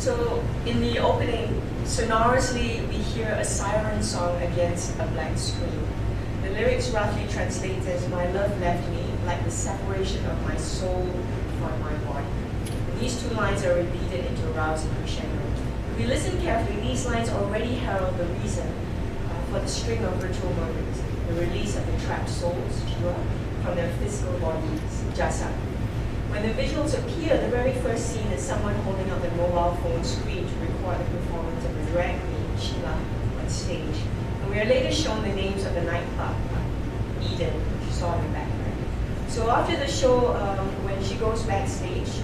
So in the opening, sonorously we hear a siren song against a blank screen. The lyrics roughly translate as, "My love left me like the separation of my soul from my body." And these two lines are repeated into a rousing crescendo. If we listen carefully, these lines already herald the reason for the string of ritual murders, the release of the trapped souls, jiwa, from their physical bodies, jasa. When the visuals appear, the very first scene is someone holding up a mobile phone screen to record the performance of a drag queen, Sheila, on stage. And we are later shown the names of the nightclub, Eden, which you saw in the background. So after the show, when she goes backstage,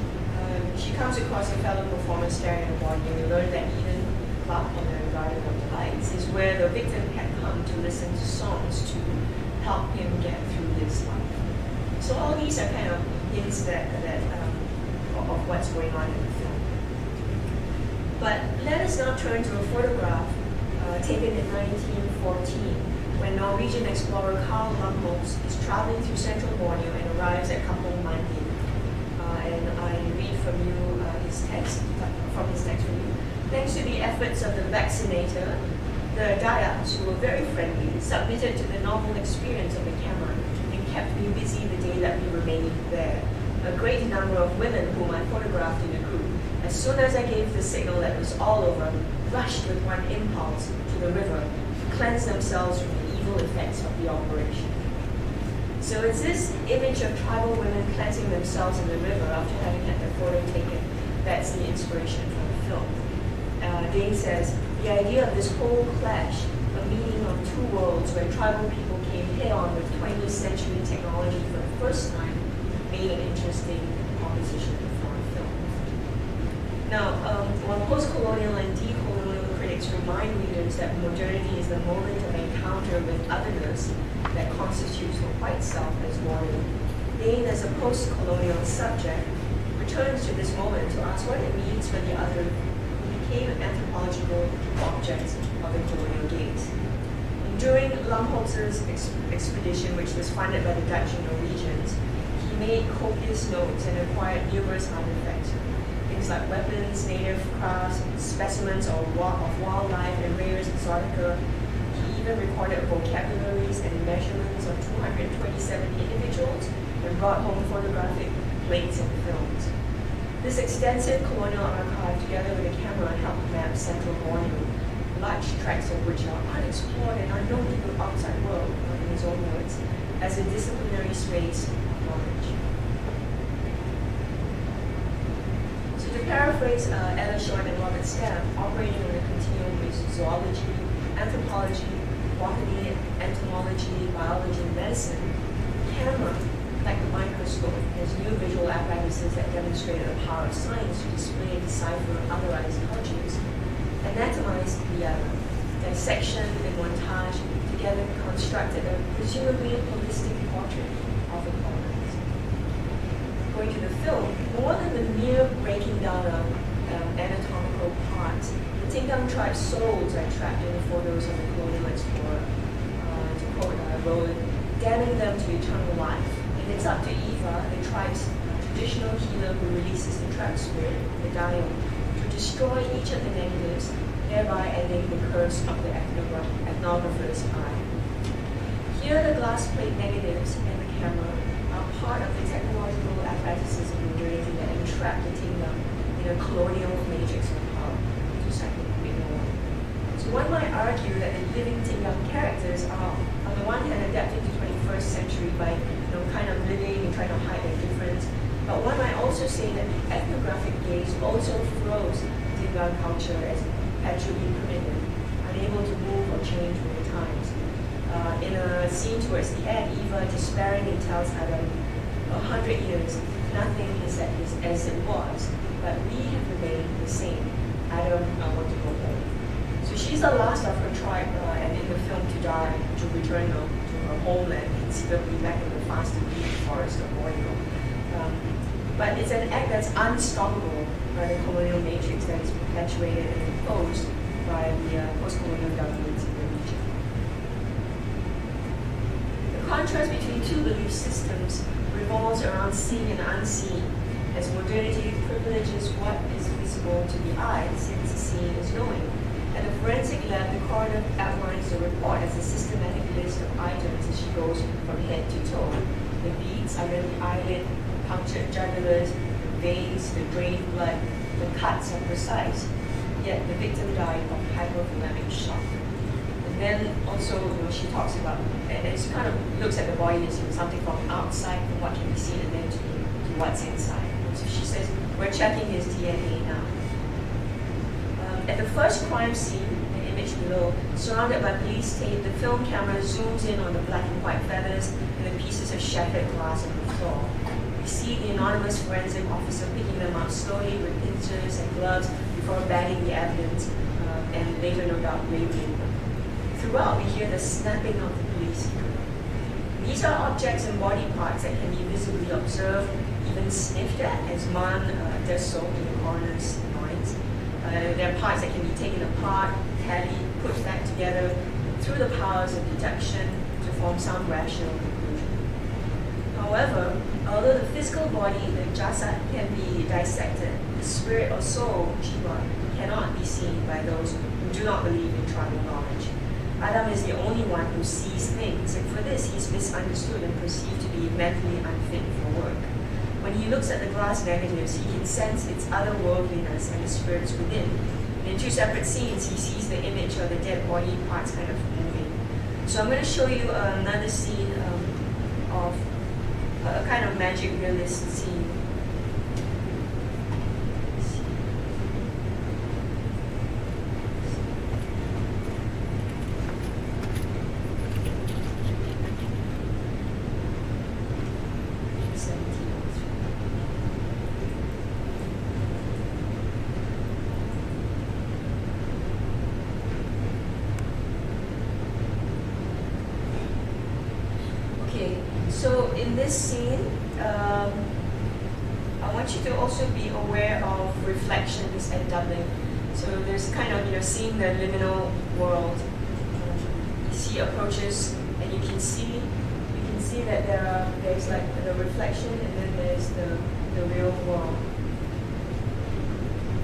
she comes across a fellow performer staring at the body, and we learn that Eden Club on the Garden of the Lights is where the victim had come to listen to songs to help him get through his life. So all these are kind of hints of what's going on in the film. But let us now turn to a photograph taken in 1914 when Norwegian explorer Carl Lumholtz is traveling through central Borneo and arrives at Kampung Mandi. And I read from his text for you. Thanks to the efforts of the vaccinator, the Dayaks, who were very friendly, submitted to the novel experience of the camera and kept me busy the day that we remained there. A great number of women whom I photographed in a group, as soon as I gave the signal that it was all over, rushed with one impulse to the river to cleanse themselves from the evil effects of the operation. So it's this image of tribal women cleansing themselves in the river after having had their photo taken that's the inspiration for the film. Dain says, the idea of this whole clash, a meeting of two worlds where tribal people came head-on with 20th century technology for the first time, made an interesting proposition for a film. Now, while post-colonial and decolonial critics remind readers that modernity is the moment of encounter with otherness that constitutes the white self as modern, Dain, as a post-colonial subject, returns to this moment to ask what it means for the other who became anthropological objects of the colonial gaze. During Lumholtz's expedition, which was funded by the Dutch and Norwegians, he made copious notes and acquired numerous artifacts, things like weapons, native crafts, specimens of wildlife and rare exotica. He even recorded vocabularies and measurements of 227 individuals and brought home photographic plates and films. This extensive colonial archive, together with a camera, helped map central Borneo, large tracts of which are unexplored and unknown to the outside world, in his own words, as a disciplinary space of knowledge. So to paraphrase Ella Short and Robert Stamp, operating on a continuum with zoology, anthropology, botany, entomology, biology, and medicine, camera, like the microscope, has new visual apparatuses that demonstrate the power of science to display and decipher otherized cultures, anatomize the other, dissection and montage together constructed a presumably holistic portrait of the colonized. Going to the film, more than the mere breaking down of anatomical parts, the Tinggang tribe's souls are trapped in the photos of the colonial explorer, to quote Roland, damning them to eternal life. And it's up to Eva, the tribe's traditional healer who releases the trapped spirit, the Dain, to destroy each of the negatives, thereby ending the curse of the ethnographer's eye. Here, the glass plate negatives and the camera are part of the technological apparatuses of modernity that entrap the Tinggang in a colonial matrix of power to cycle war. So one might argue that the living Tinggang characters are, on the one hand, adapting to 21st century by kind of living and trying to hide their difference. But one might also say that the ethnographic gaze also throws Tinggang culture as actually primitive, unable to move or change with the times. In a scene towards the end, Eva despairingly tells Adam, 100 years, nothing is as it was, but we have remained the same. Adam, I want to go home. So she's the last of her tribe, and in the film to die, to return to her homeland, considerably back in the fast-moving forest of Borneo. But it's an act that's unstoppable by the colonial matrix that is perpetuated and imposed by the post-colonial governments in the region. The contrast between two belief systems revolves around seeing and unseen, as modernity privileges what is visible to the eye since the scene is knowing. At the forensic lab, the coroner outlines the report as a systematic list of items as she goes from head to toe. The beads under the eyelid, punctured jugulars, the veins, the drained blood, the cuts are precise. Yet the victim died of hypothalamic shock. And then also, she talks about, and it kind of looks at the body as something from outside, from what can be seen, and then to what's inside. So she says, we're checking his DNA now. At the first crime scene, the image below, surrounded by police tape, the film camera zooms in on the black and white feathers and the pieces of shattered glass on the floor. We see the anonymous forensic officer picking them up slowly with pincers and gloves before bagging the evidence and later, no doubt, labeling them. Throughout, we hear the snapping of the police. These are objects and body parts that can be visibly observed, even sniffed at, as Man does so in the coroner's minds. There are parts that can be taken apart, tallied, put back together through the powers of deduction to form some rational conclusion. However, although the physical body, the jasad, can be dissected, the spirit or soul, jiwa, cannot be seen by those who do not believe in tribal knowledge. Adam is the only one who sees things, and for this he's misunderstood and perceived to be mentally unfit for work. When he looks at the glass negatives, he can sense its otherworldliness and the spirits within. And in two separate scenes, he sees the image of the dead body parts kind of moving. So I'm going to show you another scene of a kind of magic realist scene. So in this scene, I want you to also be aware of reflections and doubling. So there's kind of, seeing the liminal world. You see approaches, and you can see that there's like the reflection, and then there's the real world.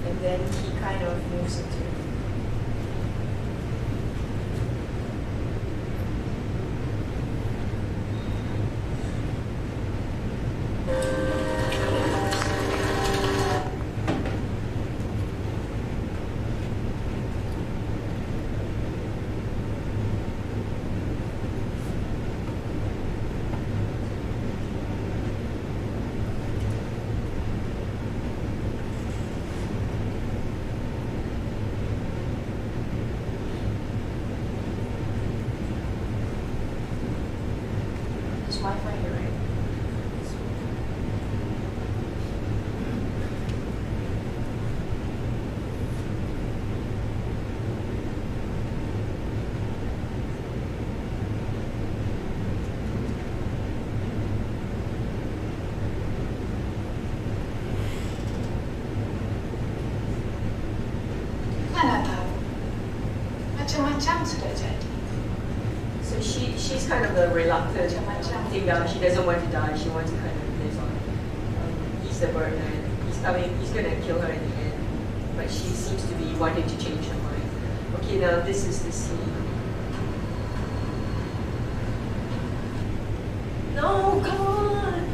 And then he kind of moves into it. Wi-Fi here, right? Mana tahu? Macam-macam sudah jadi. So she's kind of the reluctant thing down. She doesn't want to die. She wants to kind of live on. He's the Birdman. He's gonna kill her in the end. But she seems to be wanting to change her mind. Okay, now this is the scene. No, come on.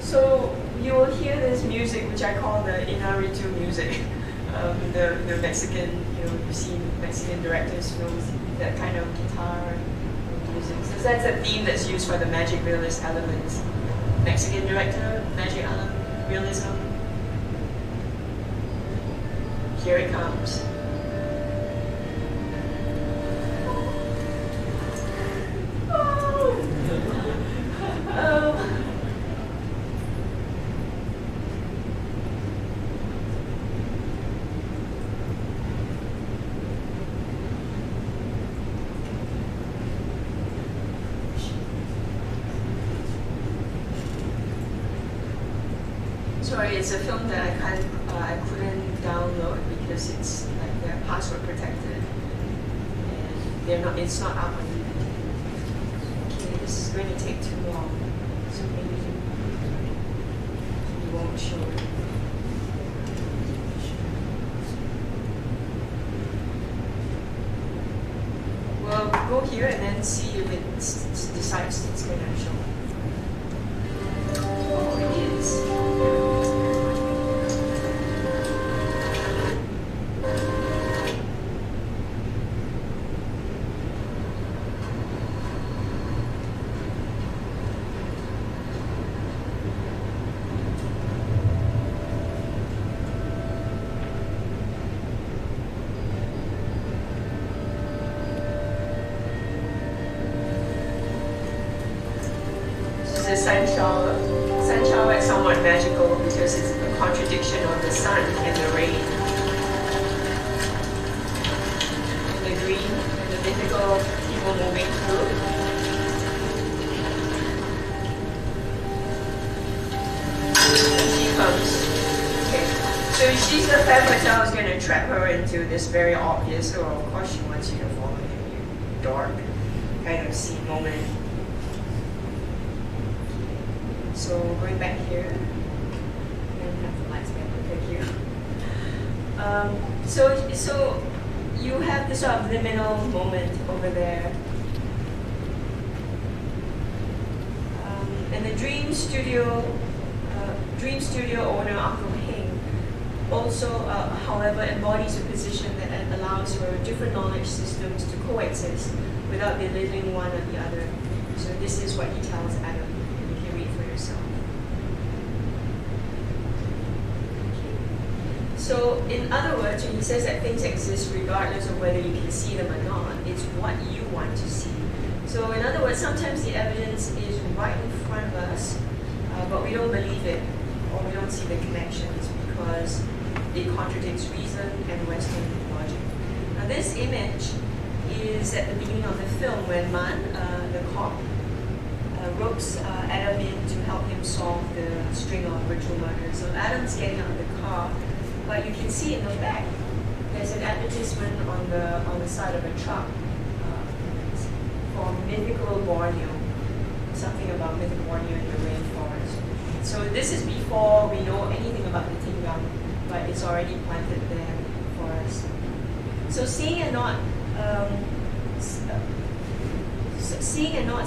So you will hear this music, which I call the Inaritu music. The Mexican, you've seen Mexican directors' films, that kind of guitar music. So that's a theme that's used for the magic realist elements. Mexican director, magic realism. Here it comes. Sorry, it's a film that I couldn't download because it's like they're password protected. It's not up on YouTube. Okay, this is going to take too long, so maybe we won't show it. Well, go here and then see if it decides it's going to show. Oh, it is. The sun shower is somewhat magical because it's a contradiction of the sun and the rain. And the green and the mythical people moving through. And she comes. Okay. So she's the femme fatale is going to trap her into this very obvious, or of course she wants you to follow him, you dark kind of scene moment. So going back here, and have the lights back. Thank you. So you have this sort of liminal moment over there, and the Dream Studio owner Uncle Hing also, however, embodies a position that allows for different knowledge systems to coexist without belittling one or the other. So this is what he tells Adam. So, in other words, when he says that things exist regardless of whether you can see them or not, it's what you want to see. So, in other words, sometimes the evidence is right in front of us, but we don't believe it, or we don't see the connections because it contradicts reason and Western logic. Now, this image is at the beginning of the film when Man, the cop, ropes Adam in to help him solve the string of ritual murders. So, Adam's getting out of the car. But you can see in the back, there's an advertisement on the side of a truck for mythical Borneo, something about mythical Borneo in the rainforest. So this is before we know anything about the Tinggang, but it's already planted there for us. So seeing and not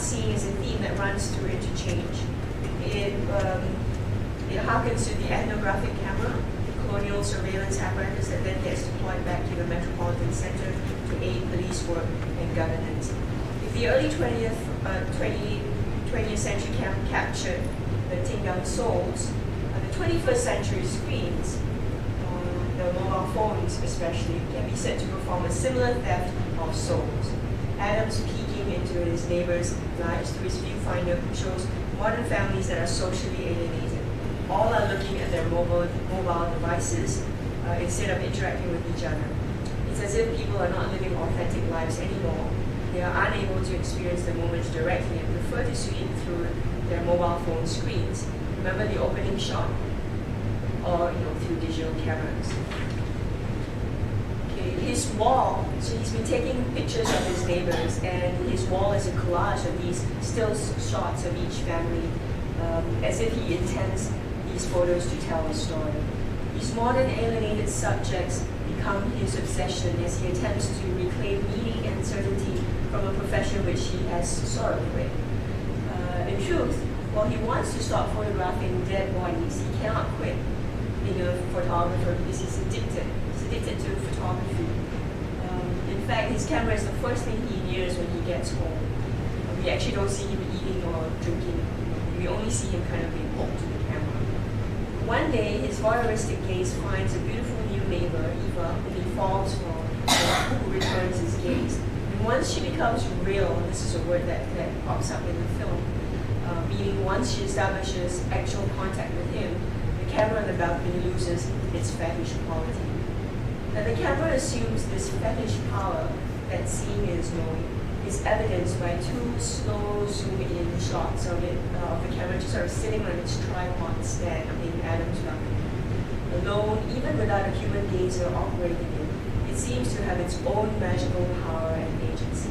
seeing is a theme that runs through Interchange. It harkens to the ethnographic camera, colonial surveillance apparatus that then gets deployed back to the metropolitan center to aid police work and governance. If the early 20th century captured the Tinggang souls, the 21st century screens, the mobile phones especially, can be said to perform a similar theft of souls. Adam's peeking into his neighbors' lives through his viewfinder shows modern families that are socially alienated. All are looking at their mobile devices instead of interacting with each other. It's as if people are not living authentic lives anymore. They are unable to experience the moments directly and prefer to see it through their mobile phone screens. Remember the opening shot? Or through digital cameras. Okay, his wall, so he's been taking pictures of his neighbors, and his wall is a collage of these still shots of each family, as if he intends these photos to tell a story. These modern alienated subjects become his obsession as he attempts to reclaim meaning and certainty from a profession which he has sorrowed with. In truth, while he wants to stop photographing dead bodies, he cannot quit being a photographer because he's addicted. He's addicted to photography. In fact, his camera is the first thing he nears when he gets home. We actually don't see him eating or drinking. We only see him kind of being hooked to the camera. One day, his voyeuristic gaze finds a beautiful new neighbor, Eva, whom he falls for, who returns his gaze. And once she becomes real, and this is a word that pops up in the film, meaning once she establishes actual contact with him, the camera on the balcony loses its fetish quality. Now the camera assumes this fetish power that seeing is knowing is evidenced by two slow zoom-in shots of the camera just sort of sitting on its tripod stand in Adam's balcony. Alone, even without a human gazer operating it, it seems to have its own magical power and agency.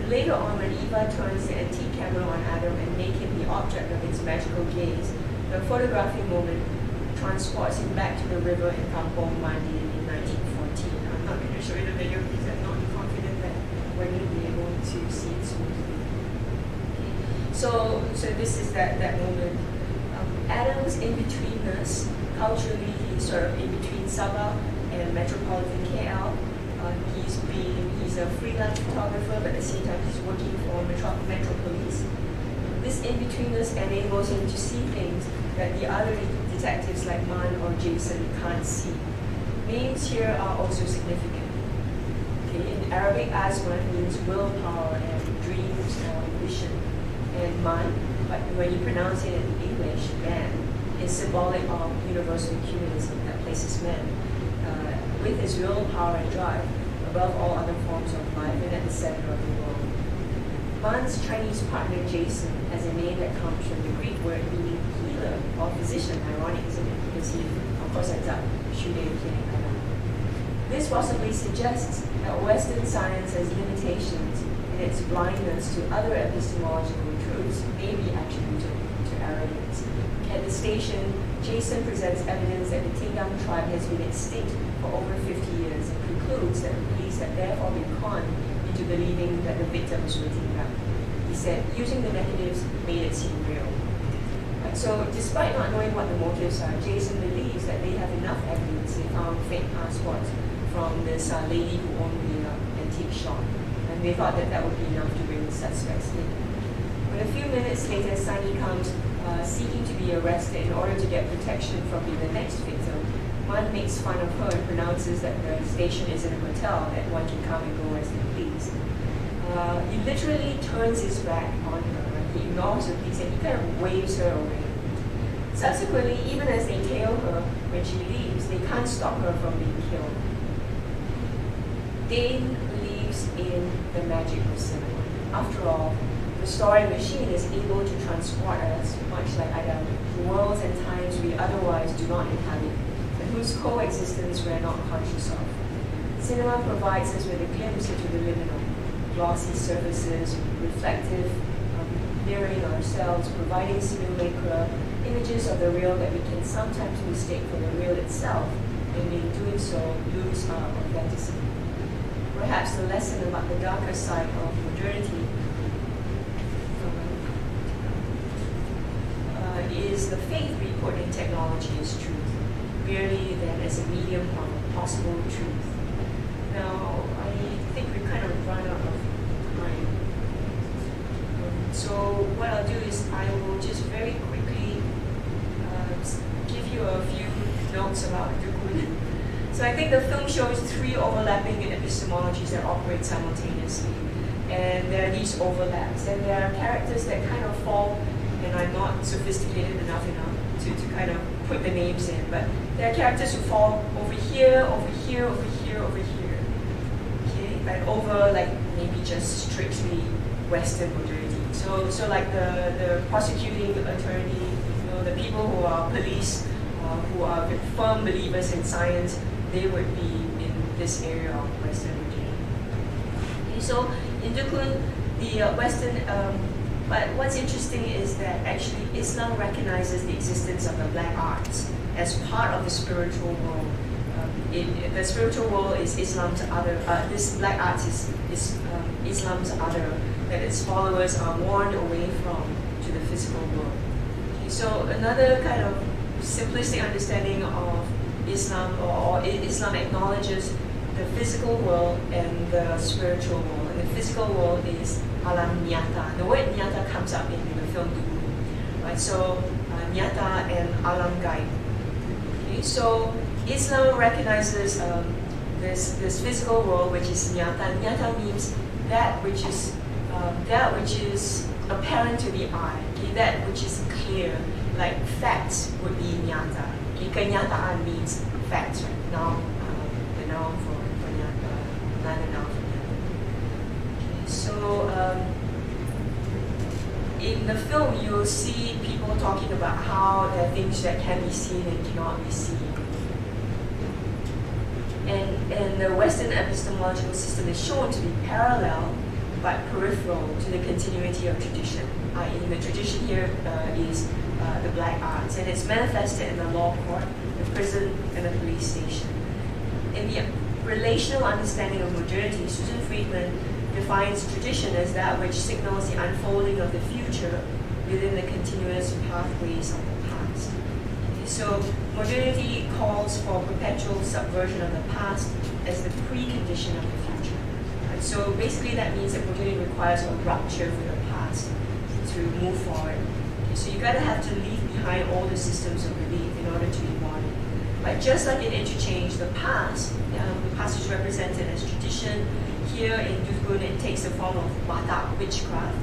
Later on, when Eva turns the antique camera on Adam and makes him the object of its magical gaze, the photographing moment transports him back to the river in Kampong Mandi in 1914. I'm not going to show you the video because I'm not confident that we're going to be able to see it smoothly. Okay. So this is that moment. Adam's in-betweenness, culturally, he's sort of in between Sabah and metropolitan KL. He's a freelance photographer, but at the same time he's working for Metropolis. This in-betweenness enables him to see things that the other detectives like Man or Jason can't see. Names here are also significant. Okay, in Arabic, Azman means willpower and dreams or ambition. And Man, but when you pronounce it in English, man, is symbolic of universal humanism that places man with his willpower and drive above all other forms of life and at the center of the world. Man's Chinese partner Jason has a name that comes from the Greek word meaning healer or physician. Ironic, isn't it? Because he, of course, ends up shooting Adam. This possibly suggests that Western science has limitations and its blindness to other epistemological truths may be attributed to arrogance. At the station, Jason presents evidence that the Tingam tribe has been extinct for over 50 years and concludes that the police have therefore been conned into believing that the victims were Tingam. He said, using the negatives made it seem real. So despite not knowing what the motives are, Jason believes that they have enough evidence. They found fake passports from this lady who owned the antique shop. And they thought that that would be enough to bring the suspects in. But a few minutes later, Sunny comes seeking to be arrested in order to get protection from the next victim. Man makes fun of her and pronounces that the station isn't a hotel, that one can come and go as they please. He literally turns his back on her. He ignores the police and he kind of waves her away. Subsequently, even as they tail her when she leaves, they can't stop her from being killed. Dain believes in the magic of cinema. After all, the story machine is able to transport us, much like Adam, to worlds and times we otherwise do not inhabit, and whose coexistence we are not conscious of. Cinema provides us with a glimpse into the liminal, glossy surfaces, reflective, mirroring ourselves, providing simulacra, images of the real that we can sometimes mistake for the real itself, and in doing so, lose our authenticity. Perhaps the lesson about the darker side of modernity is the faith we put in technology as truth, merely then as a medium of possible truth. Now, I think we kind of run out of time. So what I'll do is I will just very quickly give you a few notes about Dukun. So I think the film shows three overlapping epistemologies that operate simultaneously. And there are these overlaps. And there are characters that kind of fall, and I'm not sophisticated enough to kind of put the names in, but there are characters who fall over here, over here, over here, over here. Okay? And over like maybe just strictly Western modernity. So like the prosecuting attorney, the people who are police, who are firm believers in science, they would be in this area of Western modernity. Okay, so in Dukun, the Western, but what's interesting is that actually Islam recognizes the existence of the black arts as part of the spiritual world. The spiritual world is Islam's other, this black arts is Islam's other, that its followers are warned away from to the physical world. Okay, so another kind of simplistic understanding of Islam, or Islam acknowledges the physical world and the spiritual world. And the physical world is alam nyata. The word nyata comes up in the film Dukun, right? So nyata and alam gaib. Okay, so Islam recognizes this physical world, which is nyata. Nyata means that which is apparent to the eye, okay? That which is clear, like facts would be nyata. Okay? Kenyataan means facts, right? Now, the noun for nyata, another noun for nyata. Okay, so in the film, you'll see people talking about how there are things that can be seen and cannot be seen. And And the Western epistemological system is shown to be parallel but peripheral to the continuity of tradition, i.e. the tradition here is the black arts, and it's manifested in the law court, the prison, and the police station. In the relational understanding of modernity, Susan Friedman defines tradition as that which signals the unfolding of the future within the continuous pathways of the past. So modernity calls for perpetual subversion of the past as the precondition of the future. And so basically that means that modernity requires a rupture with the past to move forward. So you gotta have to leave behind all the systems of belief in order to be modern. But just like in Interchange, the past is represented as tradition. Here in Dukun, it takes the form of Batak witchcraft.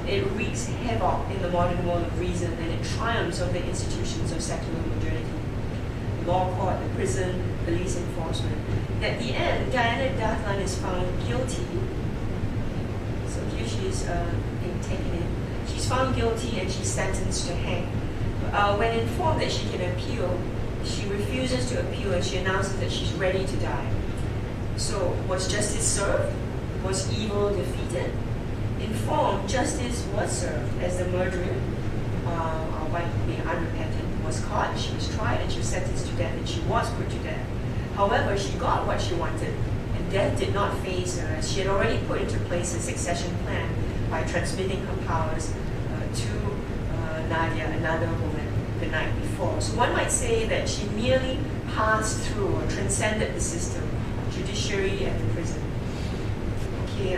It wreaks havoc in the modern world of reason, and it triumphs over the institutions of secular modernity. The law court, the prison, police enforcement. At the end, Diana Dathlan is found guilty. So here she is being taken in. She's found guilty and she's sentenced to hang. When informed that she can appeal, she refuses to appeal and she announces that she's ready to die. So was justice served? Was evil defeated? Informed, justice was served as the murderer, our wife being unrepentant, was caught, she was tried, and she was sentenced to death, and she was put to death. However, she got what she wanted, and death did not faze her, as she had already put into place a succession plan by transmitting her powers to Nadia, another woman, the night before. So one might say that she merely passed through or transcended the system, judiciary and the prison. Okay,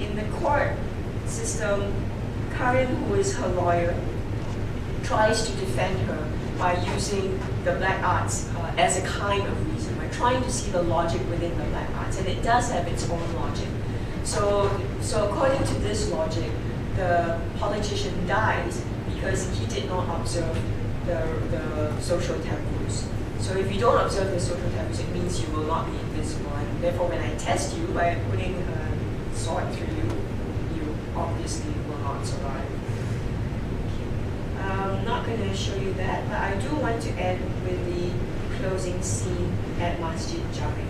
in the court system, Karim, who is her lawyer, tries to defend her by using the black arts as a kind of reason, by trying to see the logic within the black arts, and it does have its own logic. So according to this logic, the politician dies because he did not observe the social taboos. So if you don't observe the social taboos, it means you will not be invisible, and therefore when I test you by putting a sword through you, you obviously will not survive. I'm not going to show you that, but I do want to end with the closing scene at Masjid Jami.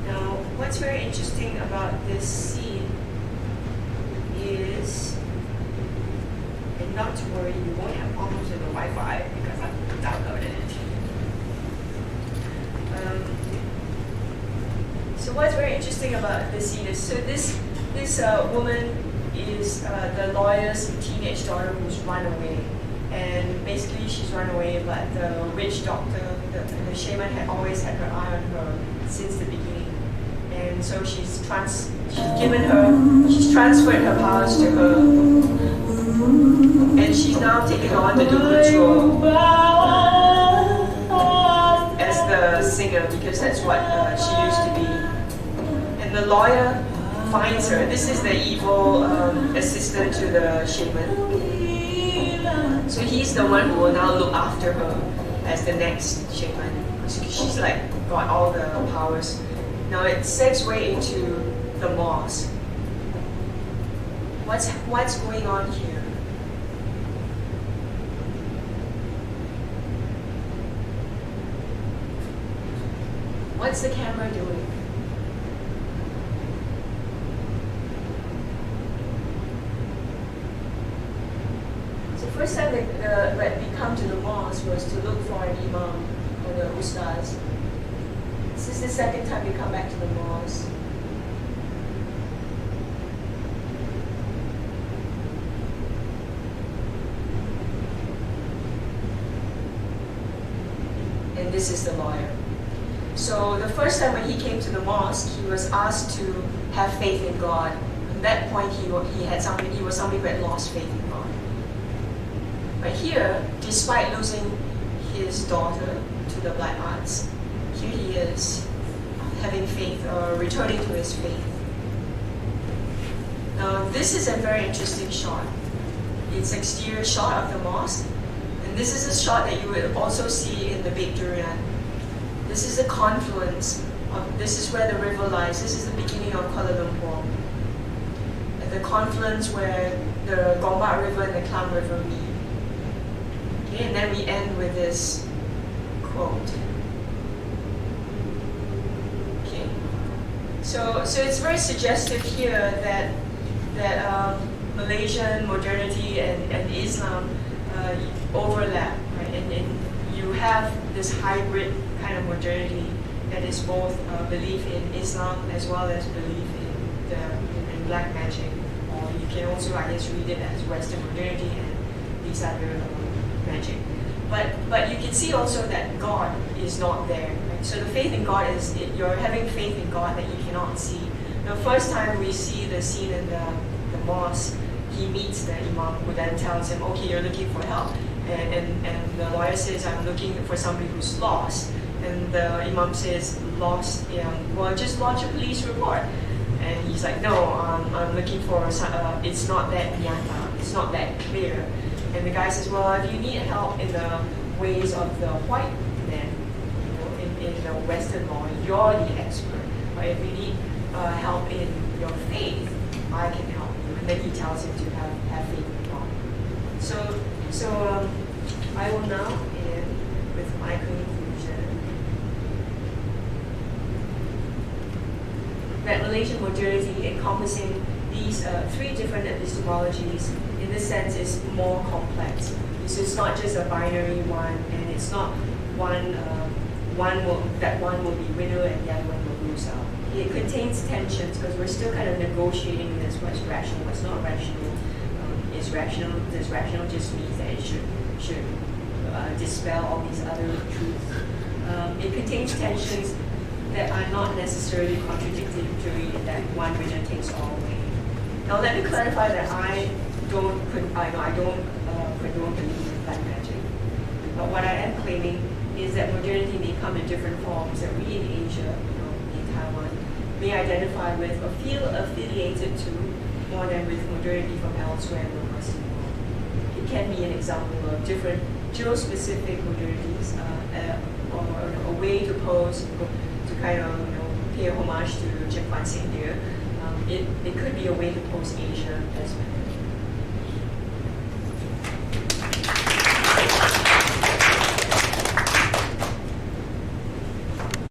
Now, what's very interesting about this scene is, and not to worry, you won't have problems with the Wi-Fi because I've downloaded it. So what's very interesting about this scene is, so this woman is the lawyer's teenage daughter who's run away. And basically she's run away, but the witch doctor, the shaman had always had her eye on her since the beginning. And so she's transferred her powers to her. And she's now taking on the Dukun role as the singer, because that's what she used to be. And the lawyer finds her. This is the evil assistant to the shaman. So he's the one who will now look after her as the next shaman. So she's like got all the powers. Now it segues into the mosque. What's going on here? What's the camera doing? First time that we come to the mosque was to look for an imam or the ustaz. This is the second time we come back to the mosque. And this is the lawyer. So the first time when he came to the mosque, he was asked to have faith in God. At that point, he was somebody who had lost faith in God. But here, despite losing his daughter to the black arts, here he is having faith or returning to his faith. Now this is a very interesting shot. It's an exterior shot of the mosque, and this is a shot that you will also see in the Big Durian. This is the confluence this is where the river lies. This is the beginning of Kuala Lumpur. At the confluence where the Gombak River and the Klang River meet. And then we end with this quote. So it's very suggestive here that Malaysian modernity and Islam overlap, right? And you have this hybrid kind of modernity that is both belief in Islam as well as belief in black magic, or you can also, I guess, read it as Western modernity and these other magic. But you can see also that God is not there. Right? So the faith in God is you're having faith in God that you cannot see. The first time we see the scene in the mosque, he meets the imam who then tells him, okay, you're looking for help. And the lawyer says, I'm looking for somebody who's lost. And the imam says, lost, well, just lodge a police report. And he's like, no, I'm looking for, it's not that nyata, it's not that clear. And the guy says, well, if you need help in the ways of the white man, in the Western law, you're the expert. Or if you need help in your faith, I can help you. And then he tells him to have faith in God. So I will now end with my conclusion that Malaysian modernity, encompassing these three different epistemologies, in this sense is more complex. So it's not just a binary one, and it's not one will be winner and the other one will lose out. It contains tensions because we're still kind of negotiating this: what's rational, what's not rational. Is rational? Does rational just mean that it should dispel all these other truths? It contains tensions that are not necessarily contradictory, that one winner takes all away. Now let me clarify that I don't condone belief in black magic. But what I am claiming is that modernity may come in different forms that we in Asia, in Taiwan, may identify with or feel affiliated to more than with modernity from elsewhere in the Western world. It can be an example of different geo-specific modernities, or a way to pose, to kind of pay homage to Cheng Fan Sing here. It could be a way to pose Asia as well.